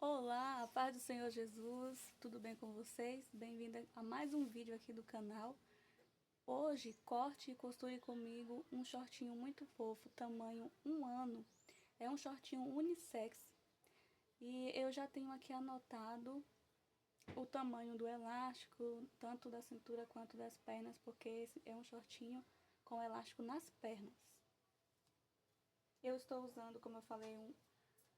Olá, a paz do Senhor Jesus, tudo bem com vocês? Bem-vinda a mais um vídeo aqui do canal. Hoje, corte e costure comigo um shortinho muito fofo, tamanho 1 ano. É um shortinho unissex. E eu já tenho aqui anotado o tamanho do elástico, tanto da cintura quanto das pernas, porque esse é um shortinho com elástico nas pernas. Eu estou usando, como eu falei,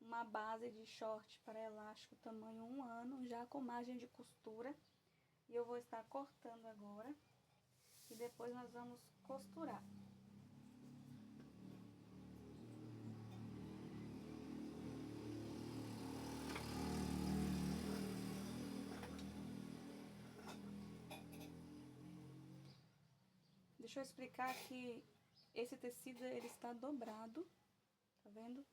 uma base de short para elástico tamanho 1 ano, já com margem de costura. E eu vou estar cortando agora e depois nós vamos costurar. Deixa eu explicar que esse tecido ele está dobrado, tá vendo?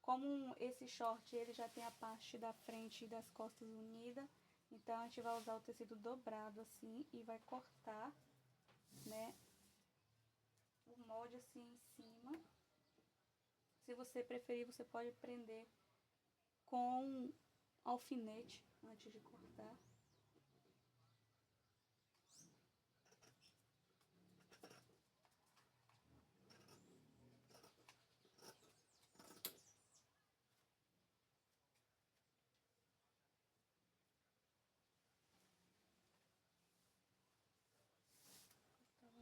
Como esse short ele já tem a parte da frente e das costas unida, então a gente vai usar o tecido dobrado assim e vai cortar, né, o molde assim em cima. Se você preferir, você pode prender com alfinete antes de cortar.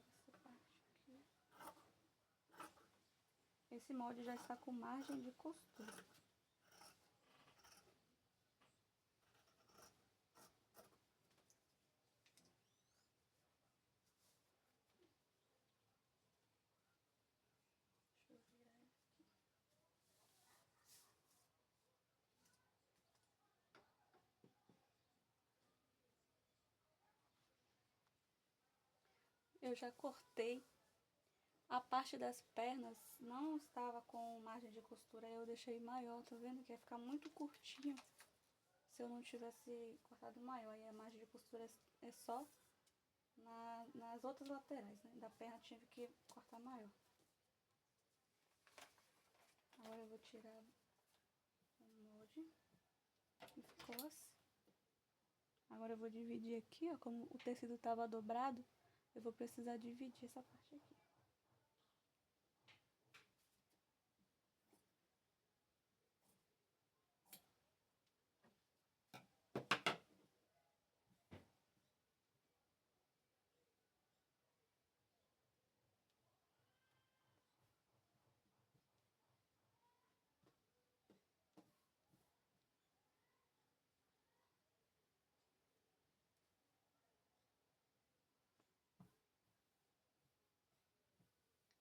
Essa parte aqui. Esse molde já está com margem de costura. Deixa eu virar aqui. Eu já cortei. A parte das pernas não estava com margem de costura, eu deixei maior, tá vendo? Que ia ficar muito curtinho se eu não tivesse cortado maior. E a margem de costura é só nas outras laterais, né? Da perna tive que cortar maior. Agora eu vou tirar o molde. E ficou assim. Agora eu vou dividir aqui, ó, como o tecido estava dobrado, eu vou precisar dividir essa parte aqui.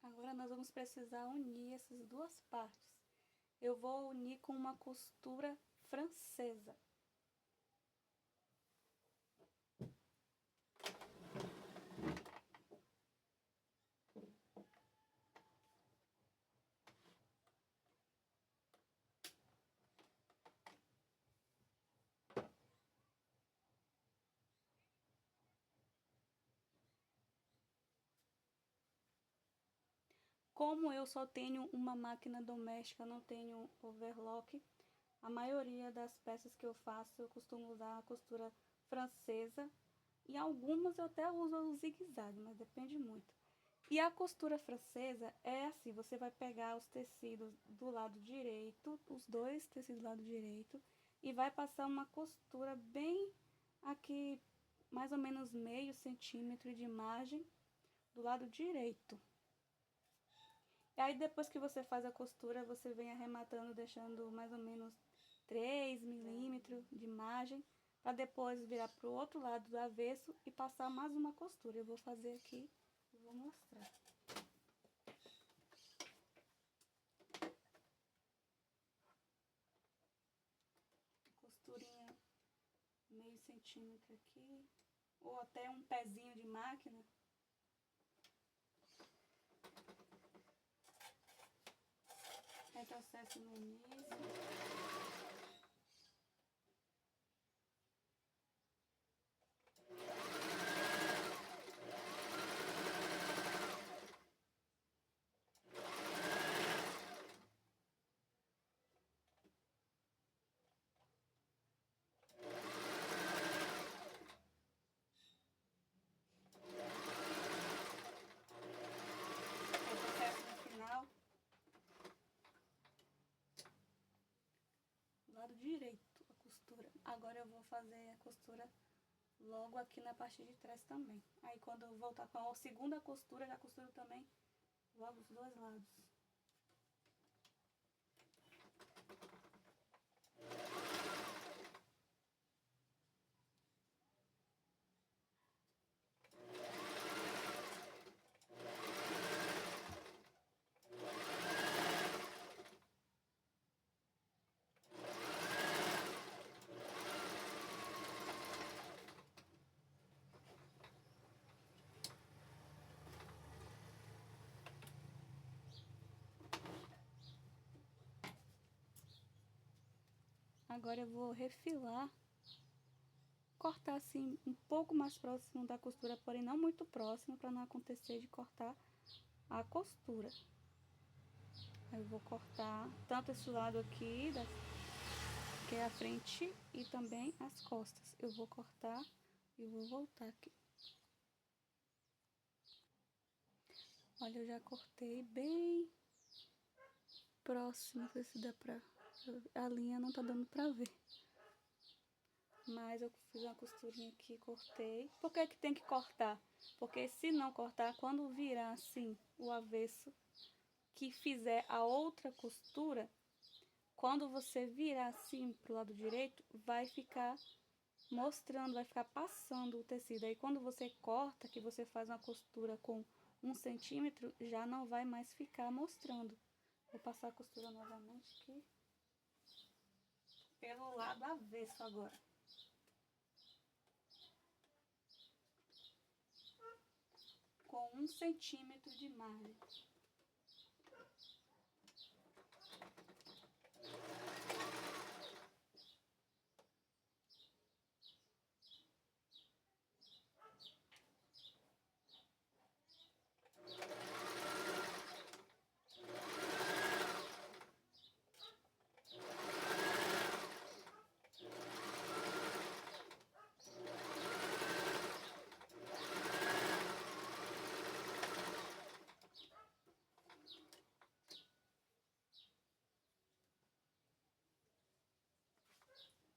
Agora nós vamos precisar unir essas duas partes. Eu vou unir com uma costura francesa. Como eu só tenho uma máquina doméstica, não tenho overlock, a maioria das peças que eu faço eu costumo usar a costura francesa. E algumas eu até uso o zigue-zague, mas depende muito. E a costura francesa é assim, você vai pegar os tecidos do lado direito, os dois tecidos do lado direito, e vai passar uma costura bem aqui, mais ou menos meio centímetro de margem do lado direito. E aí depois que você faz a costura, você vem arrematando, deixando mais ou menos 3 milímetros de margem, para depois virar para o outro lado do avesso e passar mais uma costura. Eu vou fazer aqui e vou mostrar. Costurinha meio centímetro aqui, ou até um pezinho de máquina. Retrocesso no início. direito a costura. Agora eu vou fazer a costura logo aqui na parte de trás também. Aí quando eu voltar com a segunda costura, já costuro também logo os dois lados. Agora eu vou refilar, cortar assim um pouco mais próximo da costura, porém não muito próximo, para não acontecer de cortar a costura. Aí eu vou cortar tanto esse lado aqui, que é a frente, e também as costas. Eu vou cortar e vou voltar aqui. Olha, eu já cortei bem próximo, não sei se dá pra... A linha não tá dando pra ver. Mas eu fiz uma costurinha aqui, cortei. Por que que tem que cortar? Porque se não cortar, quando virar assim o avesso, que fizer a outra costura, quando você virar assim pro lado direito, vai ficar mostrando, vai ficar passando o tecido. Aí quando você corta, que você faz uma costura com 1 centímetro, já não vai mais ficar mostrando. Vou passar a costura novamente aqui. Pelo lado avesso agora. Com 1 centímetro de margem.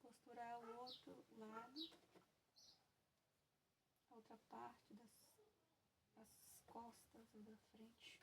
Costurar o outro lado, a outra parte das costas da frente.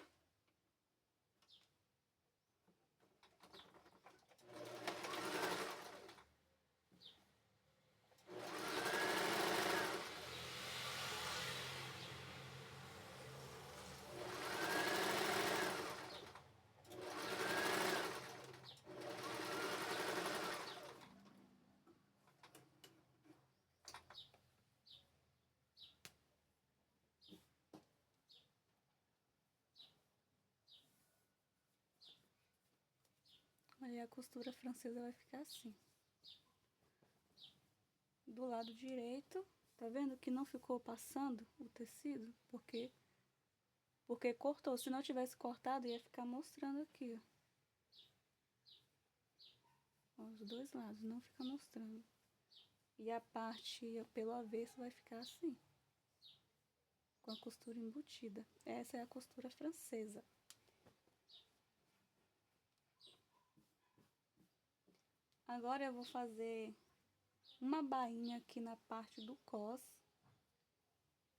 Aí a costura francesa vai ficar assim. Do lado direito, tá vendo que não ficou passando o tecido? Porque cortou. Se não tivesse cortado, ia ficar mostrando aqui, ó. Os dois lados, não fica mostrando. E a parte pelo avesso vai ficar assim, com a costura embutida. Essa é a costura francesa. Agora eu vou fazer uma bainha aqui na parte do cos,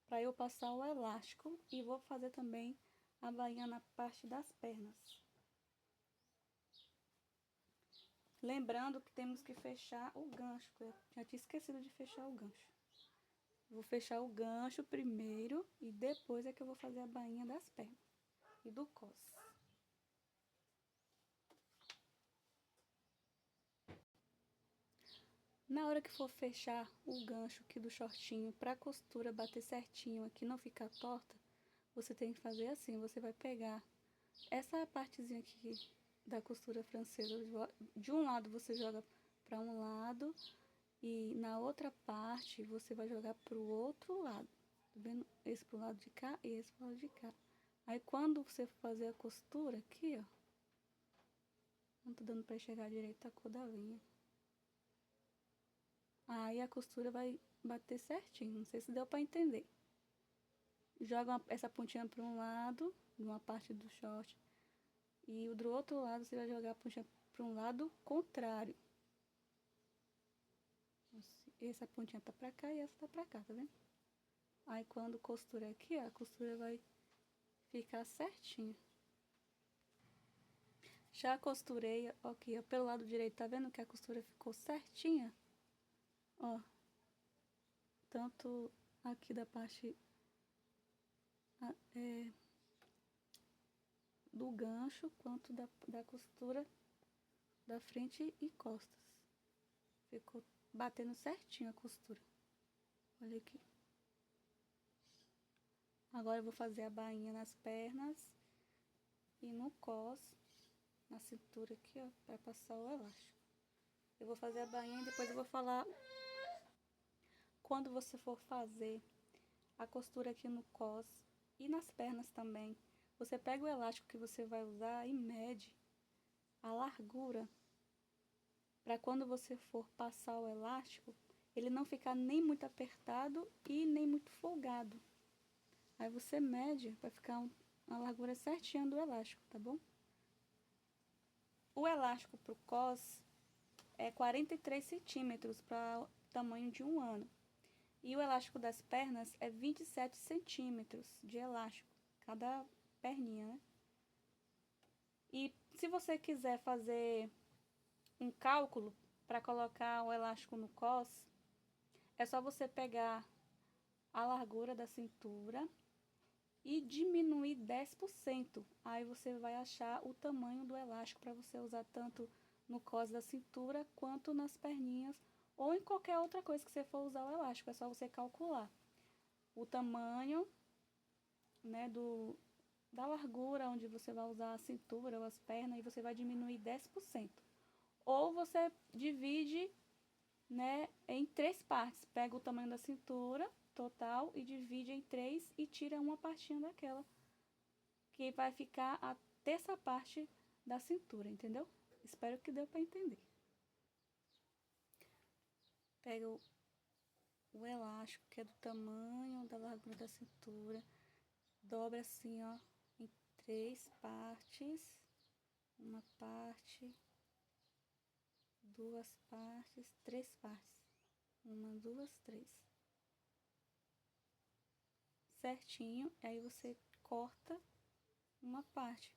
para eu passar o elástico, e vou fazer também a bainha na parte das pernas. Lembrando que temos que fechar o gancho, que eu já tinha esquecido de fechar o gancho. Vou fechar o gancho primeiro e depois é que eu vou fazer a bainha das pernas e do cos. Na hora que for fechar o gancho aqui do shortinho, para a costura bater certinho aqui, não ficar torta, você tem que fazer assim, você vai pegar essa partezinha aqui da costura francesa, de um lado você joga para um lado e na outra parte você vai jogar para o outro lado, tá vendo? Esse pro lado de cá e esse pro lado de cá. Aí quando você fazer a costura aqui, ó, não tô dando para enxergar direito a cor da linha. Aí a costura vai bater certinho, não sei se deu para entender. Joga essa pontinha para um lado, numa parte do short, e do outro lado você vai jogar a pontinha para um lado contrário. essa pontinha tá pra cá e essa tá pra cá, tá vendo? Aí quando costura aqui, ó, a costura vai ficar certinha. Já costurei aqui, ó, pelo lado direito, tá vendo que a costura ficou certinha? Ó, tanto aqui da parte do gancho, quanto da costura da frente e costas. Ficou batendo certinho a costura. Olha aqui. Agora eu vou fazer a bainha nas pernas e no cos, na cintura aqui, ó, para passar o elástico. Eu vou fazer a bainha e depois eu vou falar quando você for fazer a costura aqui no cos e nas pernas também. Você pega o elástico que você vai usar e mede a largura para quando você for passar o elástico, ele não ficar nem muito apertado e nem muito folgado. Aí você mede para ficar uma largura certinha do elástico, tá bom? O elástico pro cos é 43 centímetros para o tamanho de 1 ano. E o elástico das pernas é 27 centímetros de elástico, cada perninha, né? E se você quiser fazer um cálculo para colocar o elástico no cos, é só você pegar a largura da cintura e diminuir 10%. Aí você vai achar o tamanho do elástico para você usar tanto no cos da cintura quanto nas perninhas ou em qualquer outra coisa que você for usar o elástico. É só você calcular o tamanho, né, da largura onde você vai usar a cintura ou as pernas e você vai diminuir 10%. Ou você divide, né, em 3 partes. Pega o tamanho da cintura total e divide em 3 e tira uma partinha daquela, que vai ficar a terça parte da cintura, entendeu? Espero que deu para entender. Pega o elástico, que é do tamanho da largura da cintura, dobra assim, ó, em 3 partes, uma parte, 2 partes, 3 partes, 1, 2, 3, certinho. Aí você corta uma parte.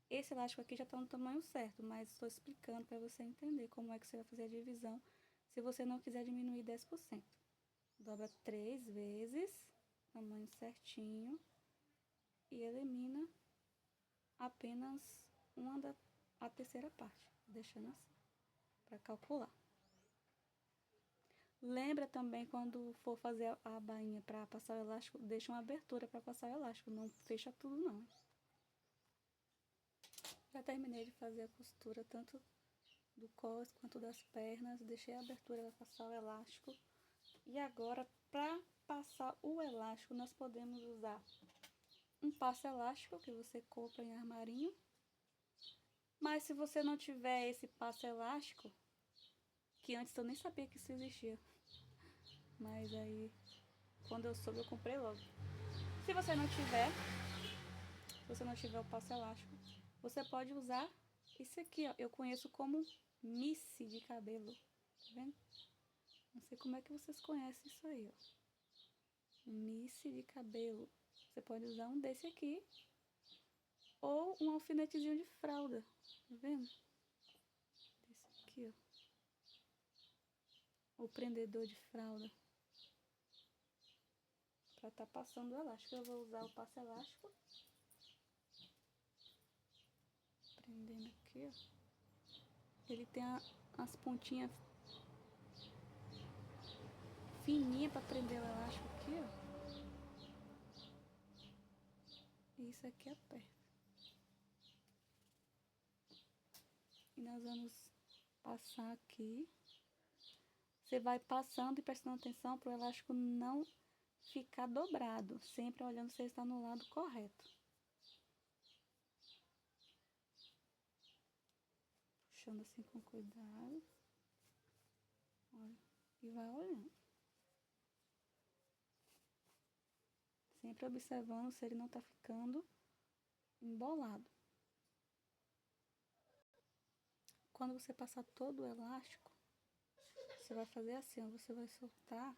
Esse elástico aqui já tá no tamanho certo, mas estou explicando para você entender como é que você vai fazer a divisão se você não quiser diminuir 10%. Dobra 3 vezes, tamanho certinho, e elimina apenas a terceira parte, deixando assim, para calcular. Lembra também, quando for fazer a bainha para passar o elástico, deixa uma abertura para passar o elástico, não fecha tudo não. Já terminei de fazer a costura tanto do cos quanto das pernas, deixei a abertura para passar o elástico. E agora, para passar o elástico, nós podemos usar um passo elástico que você compra em armarinho. Mas se você não tiver esse passo elástico, que antes eu nem sabia que isso existia, mas aí quando eu soube eu comprei logo. Se você não tiver o passo elástico, você pode usar isso aqui, ó. Eu conheço como misse de cabelo, tá vendo? Não sei como é que vocês conhecem isso aí, ó. Misse de cabelo. Você pode usar um desse aqui ou um alfinetezinho de fralda, tá vendo? Desse aqui, ó. O prendedor de fralda. Pra tá passando o elástico. Eu vou usar o passo elástico. Prendendo aqui, ó. Ele tem as pontinhas fininhas pra prender o elástico aqui, ó. E isso aqui aperta. E nós vamos passar aqui. Você vai passando e prestando atenção para o elástico não ficar dobrado, sempre olhando se ele está no lado correto. Puxando assim com cuidado. Olha, e vai olhando. Sempre observando se ele não está ficando embolado. Quando você passar todo o elástico, você vai fazer assim, ó, você vai soltar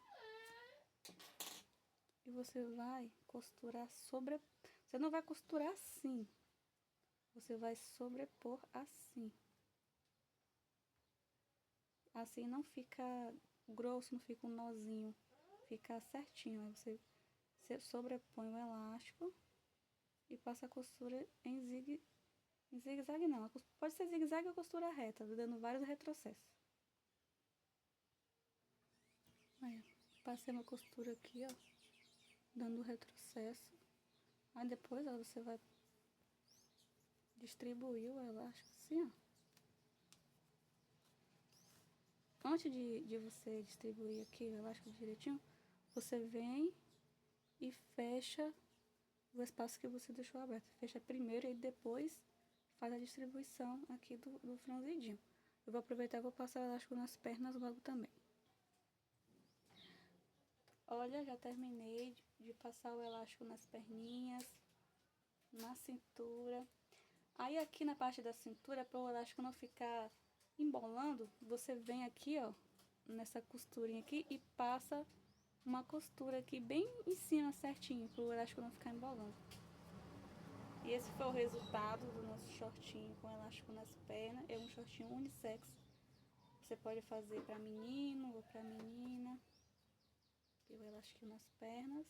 e você vai costurar sobre... Você não vai costurar assim, você vai sobrepor assim. Assim não fica grosso, não fica um nozinho, fica certinho. Aí você sobrepõe o elástico e passa a costura em zigue-zague não, pode ser zigue-zague ou costura reta, dando vários retrocessos. Aí, passei uma costura aqui, ó, dando retrocesso. Aí depois, ó, você vai distribuir o elástico assim, ó. Antes de você distribuir aqui o elástico direitinho, você vem e fecha o espaço que você deixou aberto. Fecha primeiro e depois faz a distribuição aqui do franzidinho. Eu vou aproveitar e vou passar o elástico nas pernas logo também. Olha, já terminei de passar o elástico nas perninhas, na cintura. Aí aqui na parte da cintura, para o elástico não ficar embolando, você vem aqui, ó, nessa costurinha aqui e passa uma costura aqui bem em cima certinho, para o elástico não ficar embolando. E esse foi o resultado do nosso shortinho com elástico nas pernas. É um shortinho unissex. Você pode fazer para menino ou para menina. E o elástico nas pernas.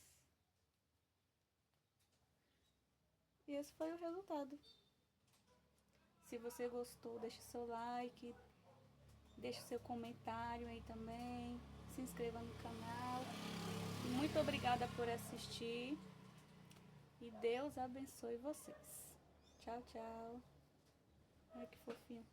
E esse foi o resultado. Se você gostou, deixe seu like, deixe seu comentário aí também, se inscreva no canal. Muito obrigada por assistir e Deus abençoe vocês. Tchau, tchau. Ai, que fofinho.